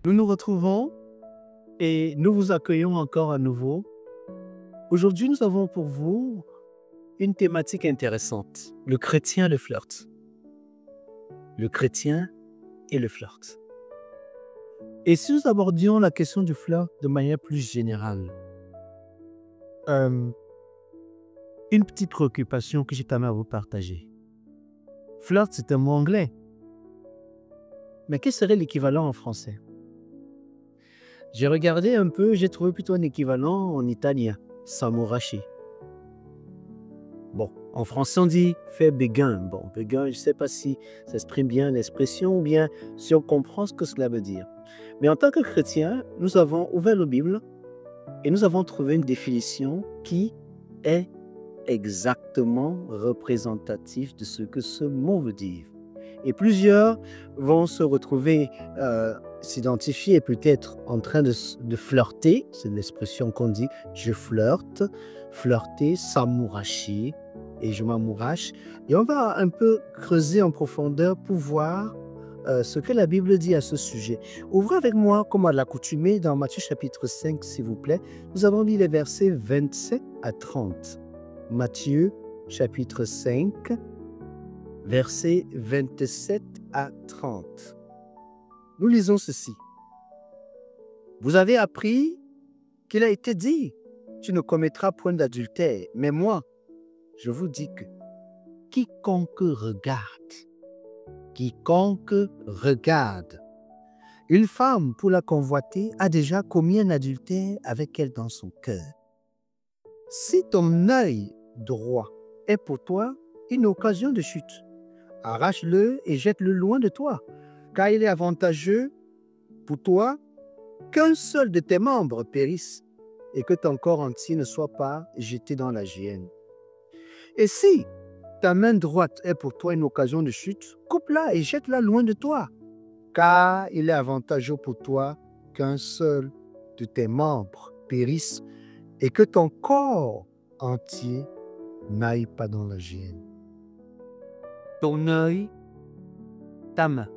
Nous nous retrouvons et nous vous accueillons encore à nouveau. Aujourd'hui, nous avons pour vous une thématique intéressante. Le chrétien et le flirt. Le chrétien et le flirt. Et si nous abordions la question du flirt de manière plus générale, une petite préoccupation que j'ai quand même à vous partager. Flirt, c'est un mot anglais. Mais quel serait l'équivalent en français? J'ai regardé un peu, j'ai trouvé plutôt un équivalent en italien, s'amouracher. Bon, en français on dit faire béguin. Bon, béguin, je ne sais pas si ça exprime bien l'expression ou bien si on comprend ce que cela veut dire. Mais en tant que chrétien, nous avons ouvert la Bible et nous avons trouvé une définition qui est exactement représentative de ce que ce mot veut dire. Et plusieurs vont se retrouver, s'identifier peut-être en train de flirter, c'est l'expression qu'on dit, je flirte, flirter, s'amouracher, et je m'amourache. Et on va un peu creuser en profondeur pour voir ce que la Bible dit à ce sujet. Ouvrez avec moi, comme à l'accoutumée, dans Matthieu chapitre 5, s'il vous plaît. Nous avons lu les versets 27 à 30. Matthieu chapitre 5, versets 27 à 30. Nous lisons ceci. Vous avez appris qu'il a été dit, tu ne commettras point d'adultère, mais moi, je vous dis que quiconque regarde une femme pour la convoiter a déjà commis un adultère avec elle dans son cœur. Si ton œil droit est pour toi une occasion de chute, arrache-le et jette-le loin de toi, car il est avantageux pour toi qu'un seul de tes membres périsse et que ton corps entier ne soit pas jeté dans la géhenne. Et si ta main droite est pour toi une occasion de chute, coupe-la et jette-la loin de toi, car il est avantageux pour toi qu'un seul de tes membres périsse et que ton corps entier n'aille pas dans la géhenne. Ton œil, ta main.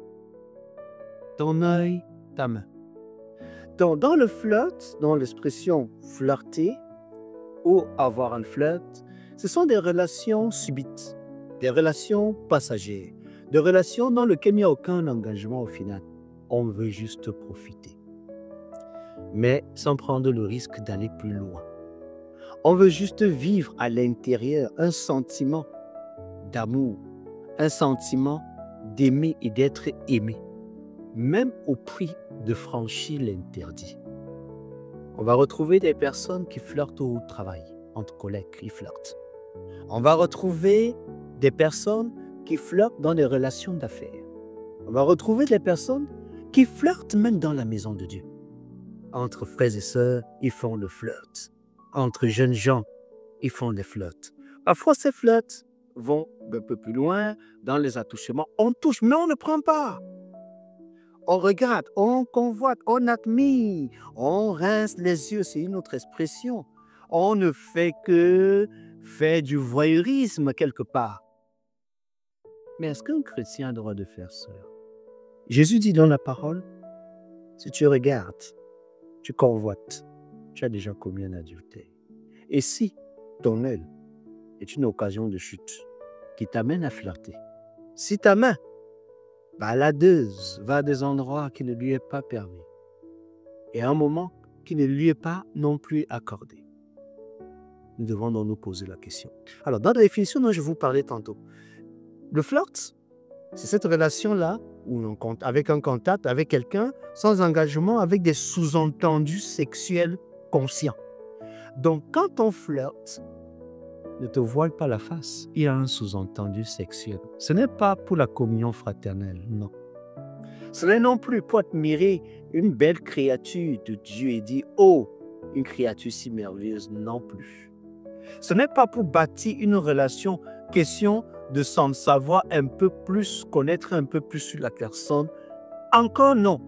Ton œil, ta main. Donc, dans le flirt, dans l'expression flirter ou avoir un flirt, ce sont des relations subites, des relations passagères, des relations dans lesquelles il n'y a aucun engagement au final. On veut juste profiter, mais sans prendre le risque d'aller plus loin. On veut juste vivre à l'intérieur un sentiment d'amour, un sentiment d'aimer et d'être aimé, même au prix de franchir l'interdit. On va retrouver des personnes qui flirtent au travail, entre collègues, qui flirtent. On va retrouver des personnes qui flirtent dans des relations d'affaires. On va retrouver des personnes qui flirtent même dans la maison de Dieu. Entre frères et sœurs, ils font le flirt. Entre jeunes gens, ils font des flirts. Parfois, ces flirts vont un peu plus loin, dans les attouchements. On touche, mais on ne prend pas. On regarde, on convoite, on admire, on rince les yeux, c'est une autre expression. On ne fait que faire du voyeurisme quelque part. Mais est-ce qu'un chrétien a le droit de faire cela? Jésus dit dans la parole, si tu regardes, tu convoites, tu as déjà commis un adultère. Et si ton œil est une occasion de chute qui t'amène à flirter, si ta main baladeuse va à des endroits qui ne lui est pas permis et à un moment qui ne lui est pas non plus accordé, nous devons donc nous poser la question. Alors, dans la définition dont je vous parlais tantôt, le flirt, c'est cette relation-là avec un contact, avec quelqu'un, sans engagement, avec des sous-entendus sexuels conscients. Donc, quand on flirte, ne te voile pas la face. Il y a un sous-entendu sexuel. Ce n'est pas pour la communion fraternelle, non. Ce n'est non plus pour admirer une belle créature de Dieu et dire « Oh, une créature si merveilleuse », non plus. Ce n'est pas pour bâtir une relation, question de s'en savoir un peu plus, connaître un peu plus sur la personne. Encore non.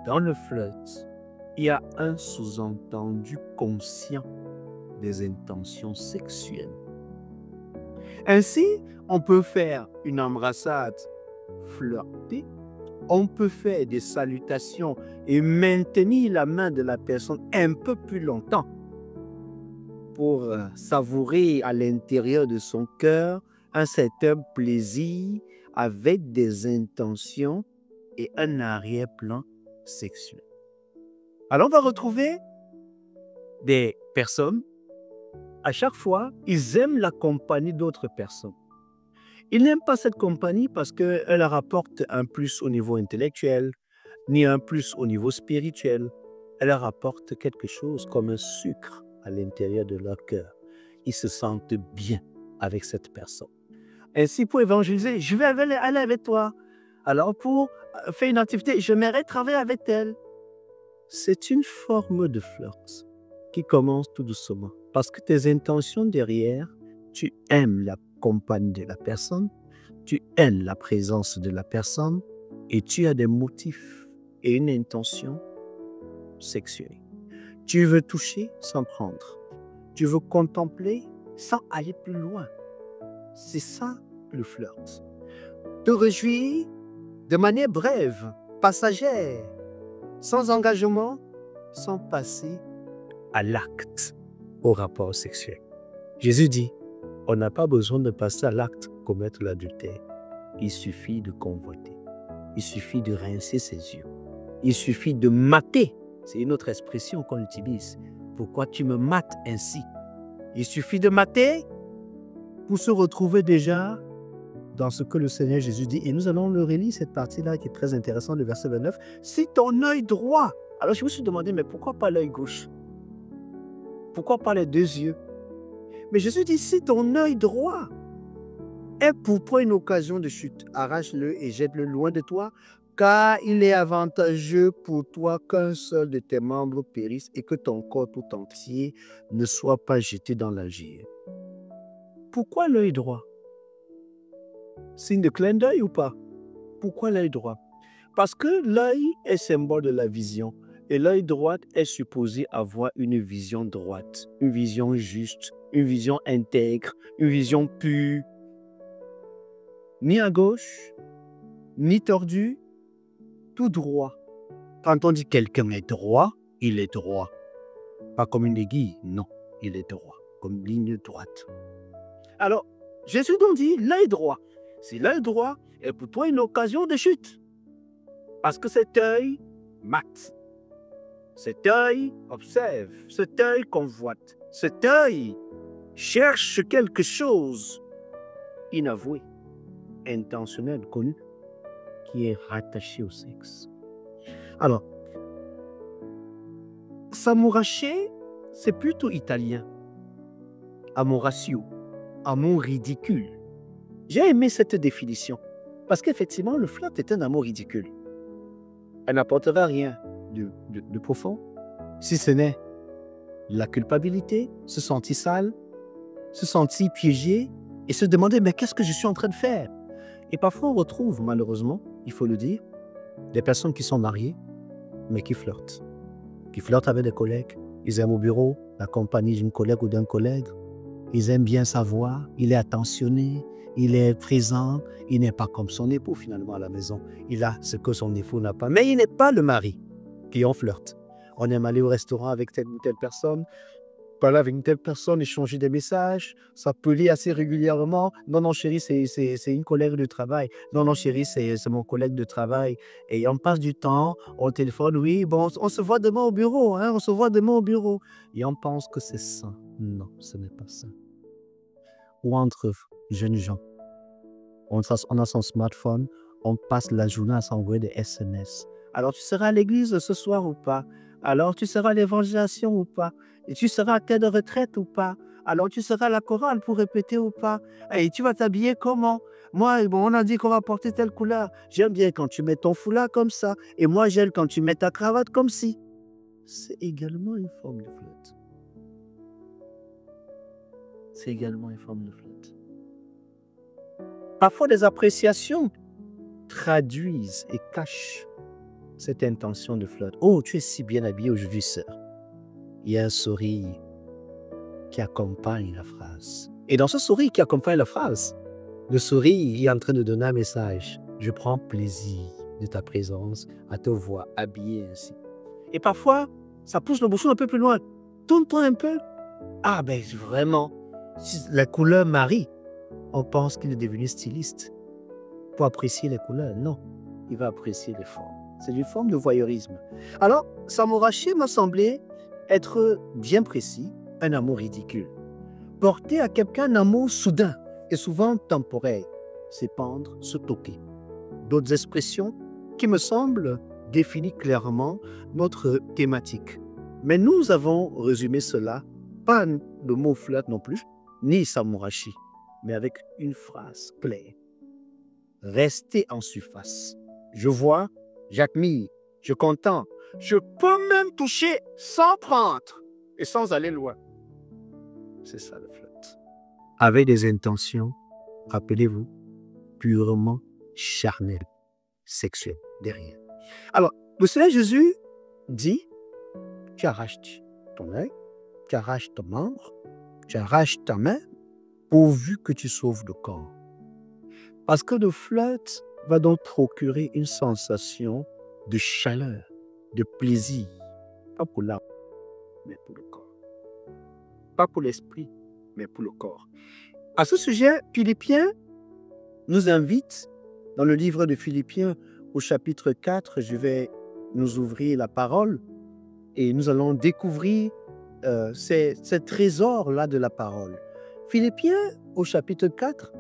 Dans le flirt, il y a un sous-entendu conscient des intentions sexuelles. Ainsi, on peut faire une embrassade flirtée On peut faire des salutations et maintenir la main de la personne un peu plus longtemps pour savourer à l'intérieur de son cœur un certain plaisir avec des intentions et un arrière-plan sexuel. Alors on va retrouver des personnes, à chaque fois, ils aiment la compagnie d'autres personnes. Ils n'aiment pas cette compagnie parce qu'elle leur apporte un plus au niveau intellectuel, ni un plus au niveau spirituel. Elle leur apporte quelque chose comme un sucre à l'intérieur de leur cœur. Ils se sentent bien avec cette personne. Ainsi, pour évangéliser, je vais aller avec toi. Alors, pour faire une activité, j'aimerais travailler avec elle. C'est une forme de flirt qui commence tout doucement. Parce que tes intentions derrière, tu aimes la compagnie de la personne, tu aimes la présence de la personne et tu as des motifs et une intention sexuelle. Tu veux toucher sans prendre. Tu veux contempler sans aller plus loin. C'est ça le flirt. Te réjouir de manière brève, passagère, sans engagement, sans passer à l'acte, au rapport sexuel. Jésus dit, on n'a pas besoin de passer à l'acte pour commettre l'adultère. Il suffit de convoiter. Il suffit de rincer ses yeux. Il suffit de mater. C'est une autre expression qu'on utilise. Pourquoi tu me mates ainsi? Il suffit de mater pour se retrouver déjà dans ce que le Seigneur Jésus dit. Et nous allons le relire, cette partie-là qui est très intéressante, le verset 29. Si ton œil droit... Alors je me suis demandé, mais pourquoi pas l'œil gauche? Pourquoi pas les deux yeux? Mais Jésus dit, si ton œil droit est pour toi une occasion de chute, arrache-le et jette-le loin de toi, car il est avantageux pour toi qu'un seul de tes membres périsse et que ton corps tout entier ne soit pas jeté dans la gire. Pourquoi l'œil droit? Signe de clin d'œil ou pas? Pourquoi l'œil droit? Parce que l'œil est symbole de la vision. Et l'œil droit est supposé avoir une vision droite, une vision juste, une vision intègre, une vision pure. Ni à gauche, ni tordu, tout droit. Quand on dit quelqu'un est droit, il est droit. Pas comme une aiguille, non, il est droit, comme ligne droite. Alors, Jésus donc dit l'œil droit. Si l'œil droit est pour toi une occasion de chute, parce que cet œil mate. Cet œil observe, cet œil convoite, cet œil cherche quelque chose inavoué, intentionnel, connu, qui est rattaché au sexe. Alors, s'amouracher, c'est plutôt italien. Amoratio, amour ridicule. J'ai aimé cette définition, parce qu'effectivement, le flirt est un amour ridicule. Elle n'apportera rien de profond, si ce n'est la culpabilité, se sentir sale, se sentir piégé et se demander mais qu'est-ce que je suis en train de faire? Et parfois on retrouve malheureusement, il faut le dire, des personnes qui sont mariées mais qui flirtent avec des collègues. Ils aiment au bureau la compagnie d'une collègue ou d'un collègue. Ils aiment bien savoir, il est attentionné, il est présent, il n'est pas comme son époux finalement à la maison. Il a ce que son époux n'a pas, mais il n'est pas le mari qui en flirte. On aime aller au restaurant avec telle ou telle personne, parler avec une telle personne, échanger des messages, s'appeler assez régulièrement. Non, non, chérie, c'est une collègue de travail. Non, non, chérie, c'est mon collègue de travail. Et on passe du temps au téléphone. Oui, bon, on se voit demain au bureau, hein, on se voit demain au bureau. Et on pense que c'est ça. Non, ce n'est pas ça. Ou entre jeunes gens, on a son smartphone, on passe la journée à s'envoyer des SMS. Alors, tu seras à l'église ce soir ou pas? Alors, tu seras à l'évangélisation ou pas? Et tu seras à telle retraite ou pas? Alors, tu seras à la chorale pour répéter ou pas? Et tu vas t'habiller comment? Moi, bon, on a dit qu'on va porter telle couleur. J'aime bien quand tu mets ton foulard comme ça. Et moi, j'aime quand tu mets ta cravate comme ci. C'est également une forme de flirt. C'est également une forme de flirt. Parfois, des appréciations traduisent et cachent cette intention de flirt. Oh, tu es si bien habillée aujourd'hui, sœur. Il y a un sourire qui accompagne la phrase. Et dans ce sourire qui accompagne la phrase, le sourire est en train de donner un message. Je prends plaisir de ta présence, à te voir habillé ainsi. Et parfois, ça pousse le bouchon un peu plus loin. Tourne-toi un peu. Ah ben vraiment, si la couleur Marie, on pense qu'il est devenu styliste pour apprécier les couleurs. Non, il va apprécier les formes. C'est une forme de voyeurisme. Alors, s'amouracher m'a semblé être bien précis, un amour ridicule. Porter à quelqu'un un amour soudain et souvent temporaire. S'épandre, se toquer. D'autres expressions qui me semblent définir clairement notre thématique. Mais nous avons résumé cela, pas le mot flirt non plus, ni s'amouracher, mais avec une phrase claire. Restez en surface. Je vois, j'admire, je contemple, je peux même toucher sans prendre et sans aller loin. C'est ça le flirt. Avec des intentions, rappelez-vous, purement charnelles, sexuelles, derrière. Alors, le Seigneur Jésus dit, tu arraches ton œil, tu arraches ton membre, tu arraches ta main, pourvu que tu sauves le corps. Parce que le flirt va donc procurer une sensation de chaleur, de plaisir, pas pour l'âme, mais pour le corps. Pas pour l'esprit, mais pour le corps. À ce sujet, Philippiens nous invite, dans le livre de Philippiens, au chapitre 4, je vais nous ouvrir la parole et nous allons découvrir ces trésors-là de la parole. Philippiens, au chapitre 4,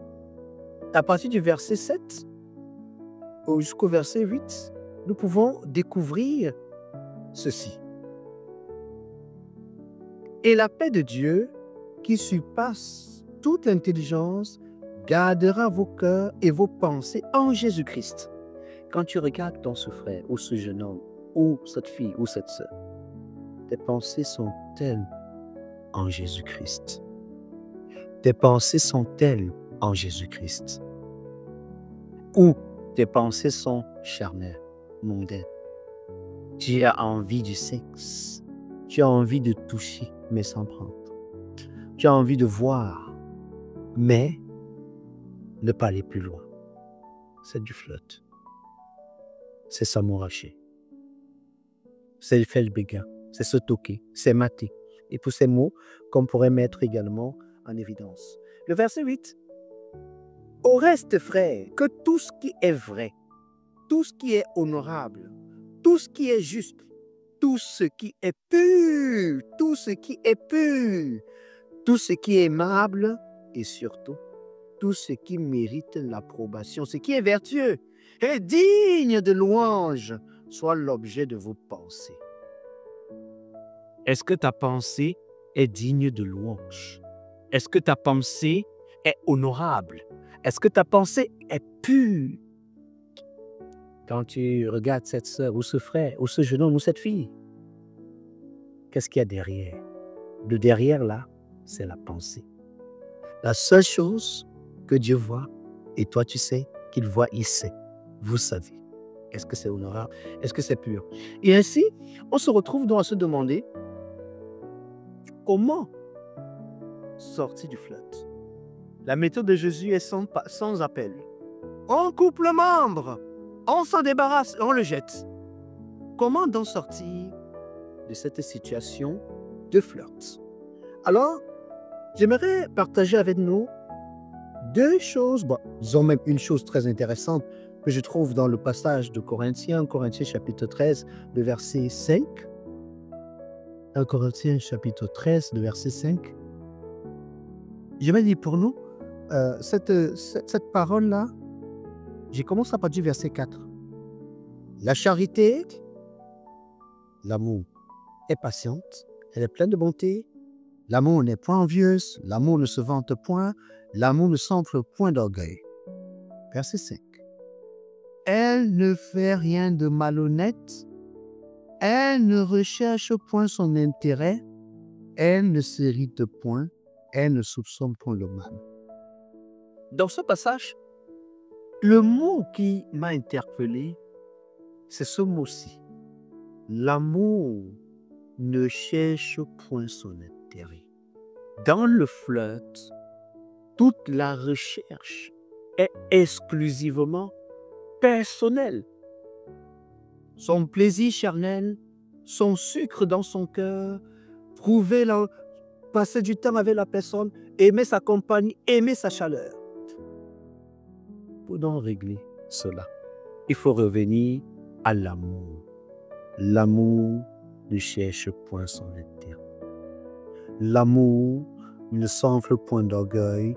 à partir du verset 7 jusqu'au verset 8, nous pouvons découvrir ceci. Et la paix de Dieu, qui surpasse toute intelligence, gardera vos cœurs et vos pensées en Jésus-Christ. Quand tu regardes ton ce frère, ou ce jeune homme, ou cette fille, ou cette sœur, tes pensées sont-elles en Jésus-Christ? Tes pensées sont-elles en Jésus-Christ? Ou tes pensées sont charnelles, mondaines? Tu as envie du sexe, tu as envie de toucher, mais sans prendre. Tu as envie de voir, mais ne pas aller plus loin. C'est du flirt. C'est s'amouracher. C'est faire le béguin. C'est se toquer. C'est mater. Et pour ces mots qu'on pourrait mettre également en évidence. Le verset 8. Au reste, frères, que tout ce qui est vrai, tout ce qui est honorable, tout ce qui est juste, tout ce qui est pur, tout ce qui est pur, tout ce qui est aimable et surtout tout ce qui mérite l'approbation, ce qui est vertueux et digne de louange, soit l'objet de vos pensées. Est-ce que ta pensée est digne de louange? Est-ce que ta pensée est honorable? Est-ce que ta pensée est pure? Quand tu regardes cette sœur ou ce frère ou ce jeune homme ou cette fille, qu'est-ce qu'il y a derrière? Le derrière là, c'est la pensée. La seule chose que Dieu voit, et toi tu sais qu'il voit, il sait. Vous savez. Est-ce que c'est honorable? Est-ce que c'est pur? Et ainsi, on se retrouve donc à se demander comment sortir du flirt. La méthode de Jésus est sans appel. On coupe le membre, on s'en débarrasse, on le jette. Comment donc sortir de cette situation de flirt? Alors, j'aimerais partager avec nous deux choses, disons même une chose très intéressante que je trouve dans le passage de Corinthiens chapitre 13, le verset 5. 1 Corinthiens chapitre 13, le verset 5. Je vais dire pour nous, cette parole-là, j'ai commencé à partir du verset 4. La charité, l'amour, est patiente, elle est pleine de bonté. L'amour n'est point envieuse, l'amour ne se vante point, l'amour ne s'enfle point d'orgueil. Verset 5. Elle ne fait rien de malhonnête, elle ne recherche point son intérêt, elle ne s'irrite point, elle ne soupçonne point le mal. Dans ce passage, le mot qui m'a interpellé, c'est ce mot-ci. L'amour ne cherche point son intérêt. Dans le flirt, toute la recherche est exclusivement personnelle. son plaisir charnel, son sucre dans son cœur, passer du temps avec la personne, aimer sa compagnie, aimer sa chaleur. Pour donc régler cela, il faut revenir à l'amour. L'amour ne cherche point son intérêt. L'amour ne s'enfle point d'orgueil.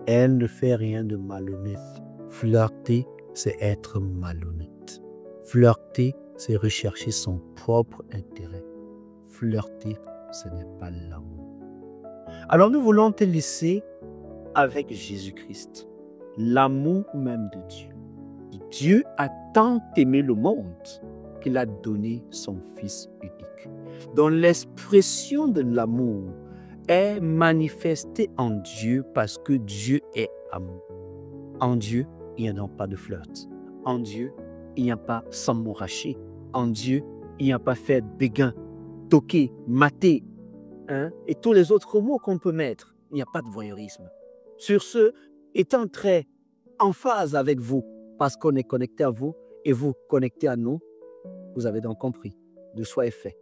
Elle ne fait rien de malhonnête. Flirter, c'est être malhonnête. Flirter, c'est rechercher son propre intérêt. Flirter, ce n'est pas l'amour. Alors nous voulons te laisser avec Jésus-Christ, l'amour même de Dieu. Dieu a tant aimé le monde qu'il a donné son Fils unique. Donc l'expression de l'amour est manifestée en Dieu parce que Dieu est amour. En Dieu, il n'y a donc pas de flirt. En Dieu, il n'y a pas s'amouracher. En Dieu, il n'y a pas faire béguin, toquer, mater, et tous les autres mots qu'on peut mettre. Il n'y a pas de voyeurisme. Sur ce, étant très en phase avec vous, parce qu'on est connecté à vous et vous connectez à nous, vous avez donc compris, de soi est fait.